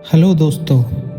Hello दोस्तों,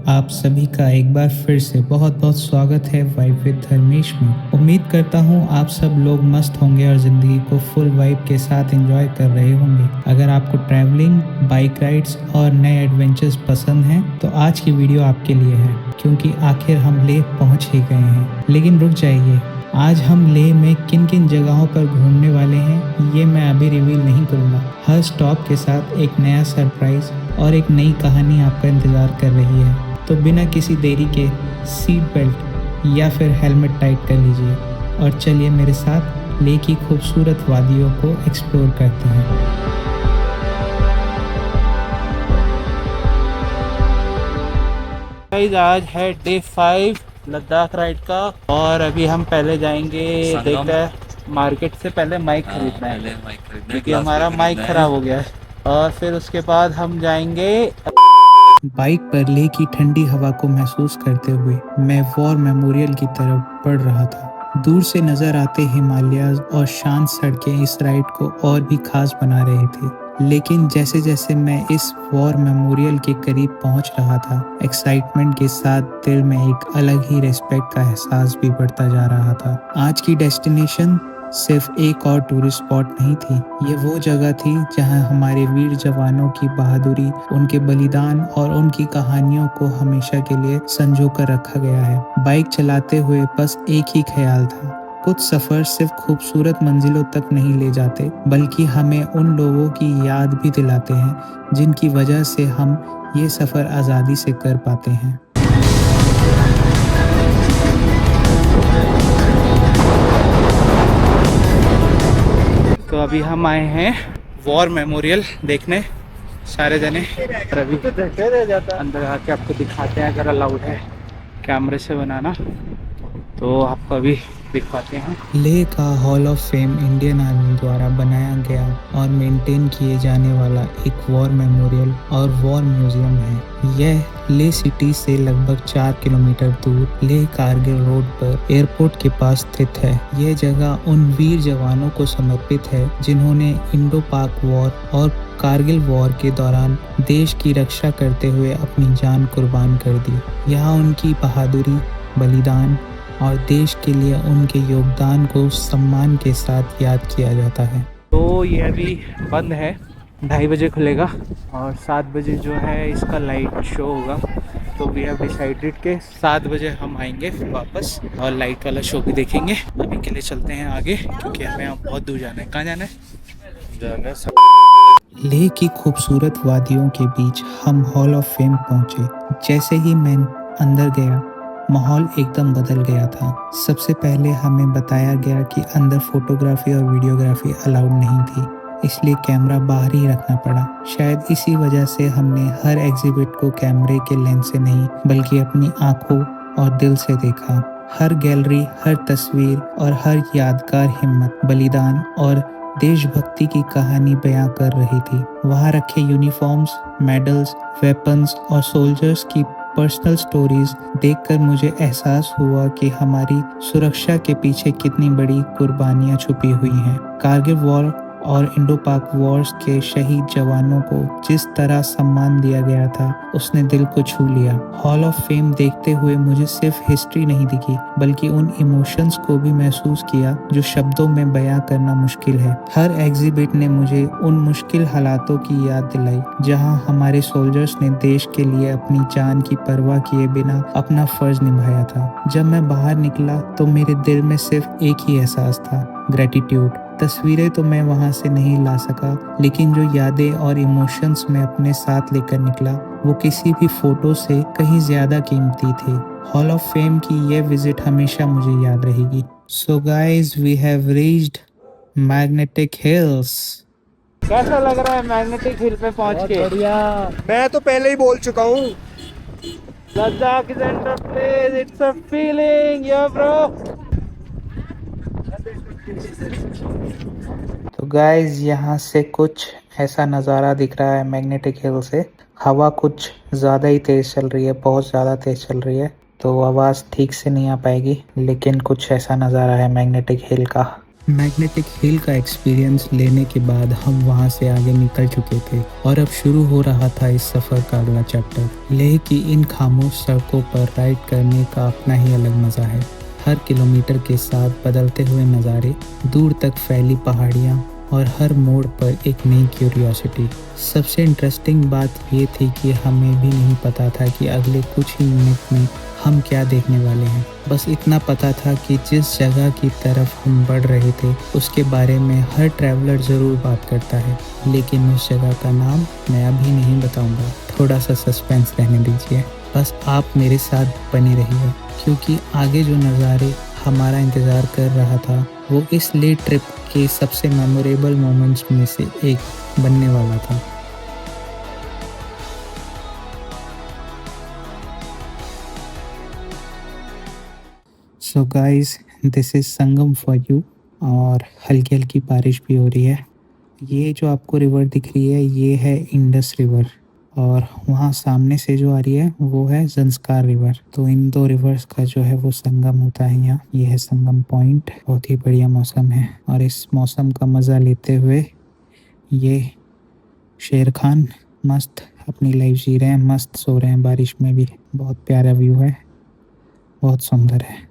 आप सभी का एक बार फिर से बहुत बहुत स्वागत है वाइब विद धर्मेश में। उम्मीद करता हूँ आप सब लोग मस्त होंगे और ज़िंदगी को फुल वाइब के साथ एंजॉय कर रहे होंगे। अगर आपको ट्रैवलिंग, बाइक राइड्स और नए एडवेंचर्स पसंद हैं तो आज की वीडियो आपके लिए है, क्योंकि आखिर हम लेह पहुँच ही गए हैं। लेकिन रुक जाइए, आज हम लेह में किन किन जगहों पर घूमने वाले हैं ये मैं अभी रिवील नहीं करूँगा। हर स्टॉप के साथ एक नया सरप्राइज और एक नई कहानी आपका इंतज़ार कर रही है। तो बिना किसी देरी के सीट बेल्ट या फिर हेलमेट टाइट कर लीजिए और चलिए मेरे साथ लेह की खूबसूरत वादियों को एक्सप्लोर करते हैं। आज है डे 5 लद्दाख राइड का और अभी हम पहले जाएंगे, देखते हैं मार्केट से पहले माइक खरीदना है क्योंकि हमारा माइक खराब हो गया है। और फिर उसके बाद हम जाएंगे। बाइक पर लेह की ठंडी हवा को महसूस करते हुए मैं वॉर मेमोरियल की तरफ बढ़ रहा था। दूर से नजर आते हिमालय और शांत सड़कें इस राइड को और भी खास बना रहे थे। लेकिन जैसे जैसे मैं इस वॉर मेमोरियल के करीब पहुंच रहा था, एक्साइटमेंट के साथ दिल में एक अलग ही रिस्पेक्ट का एहसास भी बढ़ता जा रहा था। आज की डेस्टिनेशन सिर्फ एक और टूरिस्ट स्पॉट नहीं थी, ये वो जगह थी जहां हमारे वीर जवानों की बहादुरी, उनके बलिदान और उनकी कहानियों को हमेशा के लिए संजो कर रखा गया है। बाइक चलाते हुए बस एक ही ख्याल था, कुछ सफ़र सिर्फ खूबसूरत मंजिलों तक नहीं ले जाते, बल्कि हमें उन लोगों की याद भी दिलाते हैं जिनकी वजह से हम ये सफ़र आज़ादी से कर पाते हैं। तो अभी हम आए हैं वॉर मेमोरियल देखने सारे जने। अभी अंदर आके आपको दिखाते हैं, अगर अलाउड है कैमरे से बनाना तो आपको अभी दिखाते हैं। लेह का hall of fame Indian army द्वारा बनाया गया और मेंटेन किए जाने वाला एक वॉर मेमोरियल और वॉर म्यूजियम है। यह लेह सिटी से लगभग 4 किलोमीटर दूर लेह कारगिल रोड पर एयरपोर्ट के पास स्थित है। यह जगह उन वीर जवानों को समर्पित है जिन्होंने इंडो पाक वॉर और कारगिल वॉर के दौरान देश की रक्षा करते हुए अपनी जान कुर्बान कर दी। यहाँ उनकी बहादुरी, बलिदान और देश के लिए उनके योगदान को सम्मान के साथ याद किया जाता है। तो ये अभी बंद है, 2:30 बजे खुलेगा और 7 बजे जो है इसका लाइट शो होगा। तो वी हैव डिसाइडेड के 7 बजे हम आएंगे फिर वापस और लाइट वाला शो भी देखेंगे। अभी के लिए चलते हैं आगे क्योंकि हमें यहाँ बहुत दूर जाना है। कहाँ जाना है? लेह की खूबसूरत वादियों के बीच हम हॉल ऑफ फेम पहुंचे। जैसे ही मैं अंदर गया, माहौल एकदम बदल गया था। सबसे पहले हमें बताया गया कि अंदर फोटोग्राफी और वीडियोग्राफी अलाउड नहीं थी, इसलिए कैमरा बाहर ही रखना पड़ा। शायद इसी वजह से हमने हर एग्जिबिट को कैमरे के लेंस से नहीं बल्कि अपनी आंखों और दिल से देखा। हर गैलरी, हर तस्वीर और हर यादगार हिम्मत, बलिदान और देशभक्ति की कहानी बयां कर रही थी। वहाँ रखे यूनिफॉर्म्स, मेडल्स, वेपन्स और सोल्जर्स की पर्सनल स्टोरीज देखकर मुझे एहसास हुआ कि हमारी सुरक्षा के पीछे कितनी बड़ी कुर्बानियां छुपी हुई हैं। कारगिल वॉर और इंडो पाक वॉर्स के शहीद जवानों को जिस तरह सम्मान दिया गया था उसने दिल को छू लिया। हॉल ऑफ फेम देखते हुए मुझे सिर्फ हिस्ट्री नहीं दिखी बल्कि उन इमोशंस को भी महसूस किया जो शब्दों में बयां करना मुश्किल है। हर एग्जिबिट ने मुझे उन मुश्किल हालातों की याद दिलाई जहां हमारे सोल्जर्स ने देश के लिए अपनी जान की परवाह किए बिना अपना फर्ज निभाया था। जब मैं बाहर निकला तो मेरे दिल में सिर्फ एक ही एहसास था, ग्रेटिट्यूड। तस्वीरें तो मैं वहां से नहीं ला सका, लेकिन जो यादें और इमोशंस मैं अपने साथ लेकर निकला वो किसी भी फोटो से कहीं ज्यादा कीमती थे। हॉल ऑफ फेम की ये विजिट हमेशा मुझे याद रहेगी। So guys, we have reached magnetic hills. कैसा लग रहा है मैग्नेटिक हिल पे पहुंच के? बढ़िया। मैं तो पहले ही बोल चुका हूँ, Ladakh is and place, it's a feeling या ब्रो। तो गाइज, यहाँ से कुछ ऐसा नज़ारा दिख रहा है मैग्नेटिक हिल से। हवा कुछ ज़्यादा ही तेज़ चल रही है, बहुत ज़्यादा तेज़ चल रही है, तो आवाज़ ठीक से नहीं आ पाएगी, लेकिन कुछ ऐसा नज़ारा है मैग्नेटिक हिल का। मैग्नेटिक हिल का एक्सपीरियंस लेने के बाद हम वहां से आगे निकल चुके थे और अब शुरू हो रहा था इस सफ़र का अगला चैप्टर। लेह की इन खामोश सड़कों पर राइड करने का अपना ही अलग मज़ा है। हर किलोमीटर के साथ बदलते हुए नज़ारे, दूर तक फैली पहाड़ियाँ और हर मोड़ पर एक नई क्यूरियोसिटी। सबसे इंटरेस्टिंग बात ये थी कि हमें भी नहीं पता था कि अगले कुछ ही मिनट में हम क्या देखने वाले हैं। बस इतना पता था कि जिस जगह की तरफ हम बढ़ रहे थे उसके बारे में हर ट्रैवलर ज़रूर बात करता है, लेकिन उस जगह का नाम मैं अभी नहीं बताऊंगा। थोड़ा सा सस्पेंस रहने दीजिए, बस आप मेरे साथ बने रहिए, क्योंकि आगे जो नज़ारे हमारा इंतज़ार कर रहा था वो इस ले ट्रिप के सबसे मेमोरेबल मोमेंट्स में से एक बनने वाला था। So guys, this is Sangam for you. और हल्की हल्की बारिश भी हो रही है। ये जो आपको रिवर दिख रही है ये है इंडस रिवर, और वहाँ सामने से जो आ रही है वो है ज़ंस्कार रिवर। तो इन दो रिवर्स का जो है वो संगम होता है यहाँ। ये है संगम पॉइंट। बहुत ही बढ़िया मौसम है और इस मौसम का मज़ा लेते हुए ये शेर खान मस्त अपनी लाइफ जी रहे हैं, मस्त सो रहे हैं बारिश में भी। बहुत प्यारा व्यू है, बहुत सुंदर है।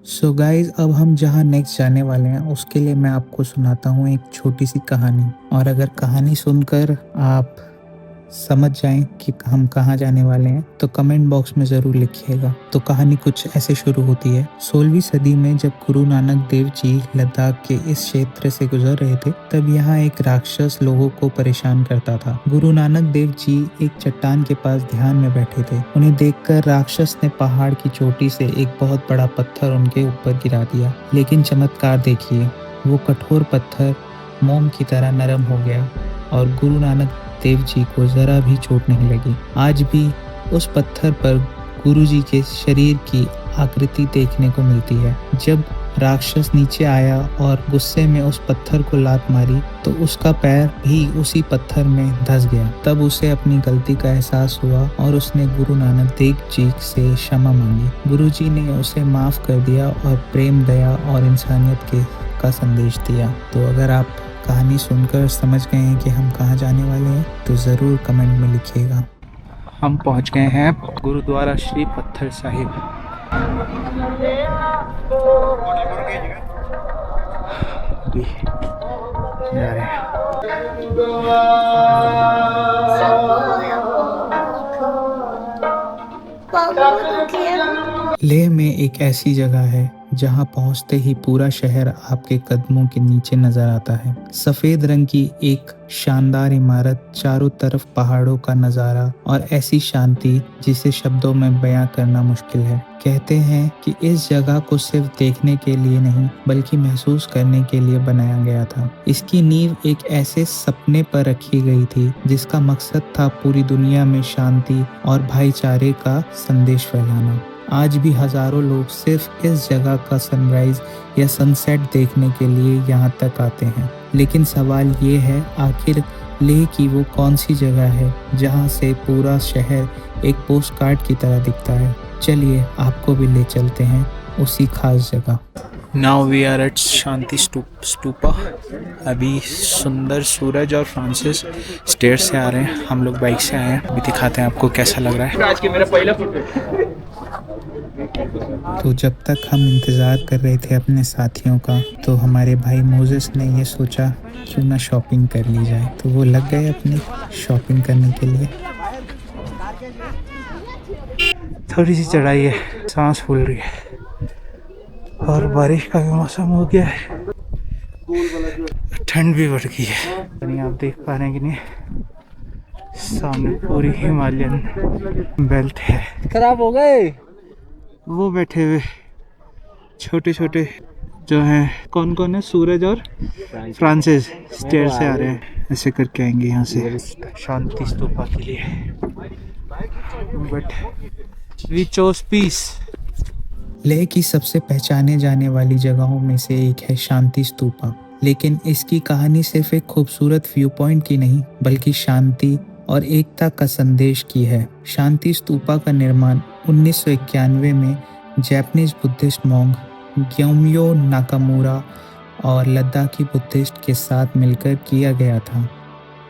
सो गाइज, अब हम जहाँ नेक्स्ट जाने वाले हैं उसके लिए मैं आपको सुनाता हूँ एक छोटी सी कहानी। और अगर कहानी सुनकर आप समझ जाएं कि हम कहाँ जाने वाले हैं तो कमेंट बॉक्स में ज़रूर लिखिएगा। तो कहानी कुछ ऐसे शुरू होती है। 16वीं सदी में जब गुरु नानक देव जी लद्दाख के इस क्षेत्र से गुजर रहे थे, तब यहाँ एक राक्षस लोगों को परेशान करता था। गुरु नानक देव जी एक चट्टान के पास ध्यान में बैठे थे। उन्हें देखकर राक्षस ने पहाड़ की चोटी से एक बहुत बड़ा पत्थर उनके ऊपर गिरा दिया। लेकिन चमत्कार देखिए, वो कठोर पत्थर मोम की तरह नरम हो गया और गुरु नानक देव जी को जरा भी चोट नहीं लगी। आज भी उस पत्थर पर गुरु जी के शरीर की आकृति देखने को मिलती है। जब राक्षस नीचे आया और गुस्से में उस पत्थर को लात मारी तो उसका पैर भी उसी पत्थर में धंस गया। तब उसे अपनी गलती का एहसास हुआ और उसने गुरु नानक देव जी से क्षमा मांगी। गुरु जी ने उसे माफ कर दिया और प्रेम, दया और इंसानियत का संदेश दिया। तो अगर आप कहानी सुनकर समझ गए हैं कि हम कहाँ जाने वाले हैं तो ज़रूर कमेंट में लिखिएगा। हम पहुंच गए हैं गुरुद्वारा श्री पत्थर साहिब। अभी जा रहे हैं। लेह में एक ऐसी जगह है जहां पहुंचते ही पूरा शहर आपके कदमों के नीचे नजर आता है। सफेद रंग की एक शानदार इमारत, चारों तरफ पहाड़ों का नजारा और ऐसी शांति जिसे शब्दों में बयां करना मुश्किल है। कहते हैं कि इस जगह को सिर्फ देखने के लिए नहीं बल्कि महसूस करने के लिए बनाया गया था। इसकी नींव एक ऐसे सपने पर रखी गई थी जिसका मकसद था पूरी दुनिया में शांति और भाईचारे का संदेश फैलाना। आज भी हजारों लोग सिर्फ इस जगह का सनराइज या सनसेट देखने के लिए यहाँ तक आते हैं। लेकिन सवाल ये है, आखिर लेह की वो कौन सी जगह है जहाँ से पूरा शहर एक पोस्ट कार्ड की तरह दिखता है। चलिए आपको भी ले चलते हैं उसी खास जगह। नाउ वी आर एट शांति स्तूपा। अभी सुंदर सूरज और फ्रांसिस स्टेयर से आ रहे हैं। हम लोग बाइक से आए हैं। अभी दिखाते हैं आपको कैसा लग रहा है। आज के मेरा पहला फोटो। तो जब तक हम इंतज़ार कर रहे थे अपने साथियों का, तो हमारे भाई मोजेस ने ये सोचा क्यों ना शॉपिंग कर ली जाए। तो वो लग गए अपनी शॉपिंग करने के लिए। थोड़ी सी चढ़ाई है, सांस फूल रही है और बारिश का भी मौसम हो गया है। ठंड भी बढ़ गई है। यानी आप देख पा रहे हैं कि नहीं, सामने पूरी हिमालयन बेल्ट है। खराब हो गए। वो बैठे हुए छोटे छोटे जो है कौन कौन है, सूरज और फ्रांसिस स्टेयर से आ रहे हैं, ऐसे करके आएंगे यहाँ से शांति स्तूपा के लिए, but we chose peace. Leh की सबसे पहचाने जाने वाली जगहों में से एक है शांति स्तूपा, लेकिन इसकी कहानी सिर्फ एक खूबसूरत व्यू पॉइंट की नहीं बल्कि शांति और एकता का संदेश की है। शांति स्तूपा का निर्माण 1991 में जापानीज बुद्धिस्ट मॉन्ग ग्योम्यो नाकामुरा और लद्दाखी बुद्धिस्ट के साथ मिलकर किया गया था।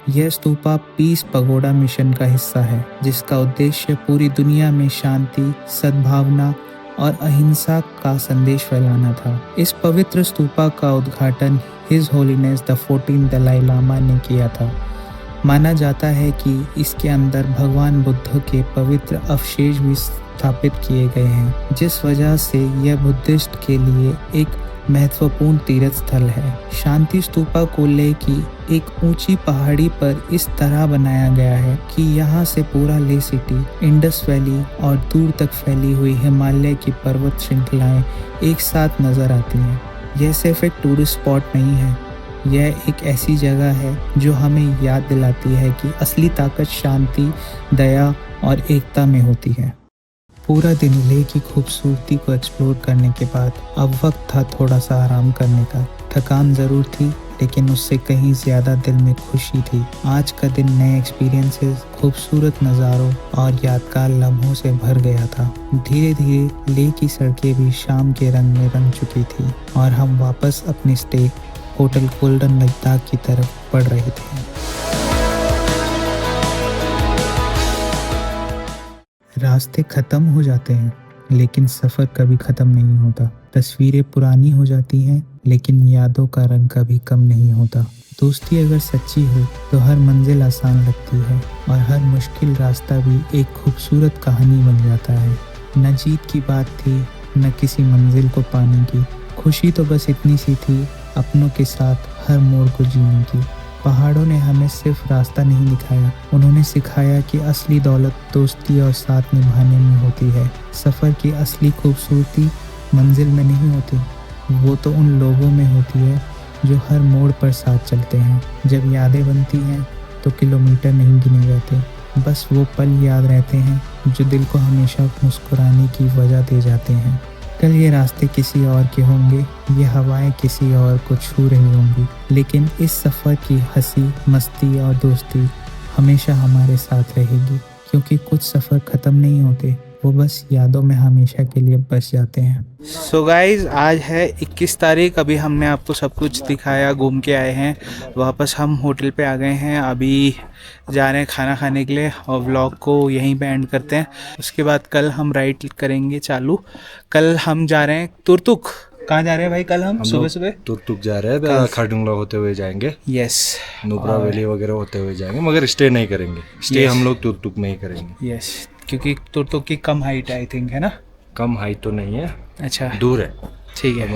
यह स्तूपा पीस पगोडा मिशन का हिस्सा है, जिसका उद्देश्य पूरी दुनिया में शांति, सद्भावना और अहिंसा का संदेश फैलाना था। इस पवित्र स्तूपा का उद्घाटन his holiness the 14th Dalai Lama ने किया था। माना जाता है कि इसके अंदर भगवान बुद्ध के पवित्र अवशेष भी स्थापित किए गए हैं, जिस वजह से यह बुद्धिस्ट के लिए एक महत्वपूर्ण तीर्थ स्थल है। शांति स्तूपा को लेह की एक ऊंची पहाड़ी पर इस तरह बनाया गया है कि यहाँ से पूरा लेह सिटी, इंडस वैली और दूर तक फैली हुई हिमालय की पर्वत श्रृंखलाएं एक साथ नजर आती हैं। यह सिर्फ एक टूरिस्ट स्पॉट नहीं है, यह एक ऐसी जगह है जो हमें याद दिलाती है कि असली ताकत शांति, दया और एकता में होती है। पूरा दिन लेह की खूबसूरती को एक्सप्लोर करने के बाद अब वक्त था थोड़ा सा आराम करने का। थकान ज़रूर थी, लेकिन उससे कहीं ज़्यादा दिल में खुशी थी। आज का दिन नए एक्सपीरियंसेस, खूबसूरत नज़ारों और यादगार लम्हों से भर गया था। धीरे धीरे लेह की सड़कें भी शाम के रंग में रंग चुकी थी और हम वापस अपने स्टे होटल गोल्डन लद्दाख की तरफ बढ़ रहे थे। रास्ते खत्म हो जाते हैं, लेकिन सफ़र कभी ख़त्म नहीं होता। तस्वीरें पुरानी हो जाती हैं, लेकिन यादों का रंग कभी कम नहीं होता। दोस्ती अगर सच्ची हो तो हर मंजिल आसान लगती है और हर मुश्किल रास्ता भी एक खूबसूरत कहानी बन जाता है। न जीत की बात थी, न किसी मंजिल को पाने की। खुशी तो बस इतनी सी थी, अपनों के साथ हर मोड़ को जीने की। पहाड़ों ने हमें सिर्फ रास्ता नहीं दिखाया, उन्होंने सिखाया कि असली दौलत दोस्ती और साथ निभाने में होती है। सफ़र की असली खूबसूरती मंजिल में नहीं होती, वो तो उन लोगों में होती है जो हर मोड़ पर साथ चलते हैं। जब यादें बनती हैं तो किलोमीटर नहीं गिने जाते, बस वो पल याद रहते हैं जो दिल को हमेशा मुस्कुराने की वजह दे जाते हैं। कल ये रास्ते किसी और के होंगे, ये हवाएं किसी और को छू रही होंगी, लेकिन इस सफ़र की हंसी, मस्ती और दोस्ती हमेशा हमारे साथ रहेगी, क्योंकि कुछ सफ़र ख़त्म नहीं होते, वो बस यादों में हमेशा के लिए बस जाते हैं। सो गाइज, आज है 21 तारीख। अभी हमने आपको सब कुछ दिखाया, घूम के आए हैं, वापस हम होटल पे आ गए हैं। अभी जा रहे हैं खाना खाने के लिए और व्लॉग को यहीं पे एंड करते हैं। उसके बाद कल हम राइड करेंगे चालू। कल हम जा रहे हैं तुर्तुक। कहाँ जा रहे हैं भाई? कल हम सुबह सुबह तुर्तुक जा रहे हैं, खारडुंगला होते हुए जाएंगे, यस, नुब्रा वैली वगैरह होते हुए जाएंगे, मगर स्टे नहीं करेंगे। स्टे हम लोग तुर्तुक में ही करेंगे। यस, क्योंकि तुर्तुक की कम हाइट आई थिंक, है ना? कम हाइट तो नहीं है, अच्छा, दूर है, ठीक है,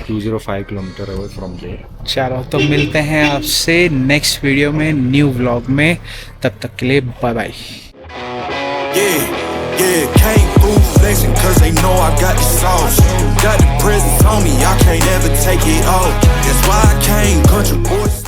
205 किलोमीटर अवे फ्रॉम देयर। चलो, तो मिलते हैं आपसे नेक्स्ट वीडियो में, न्यू व्लॉग में। तब तक के लिए bye bye. Yeah, can't fool flexing cause they know I got the sauce. Got the presents on me, I can't ever take it off. That's why I came country boys.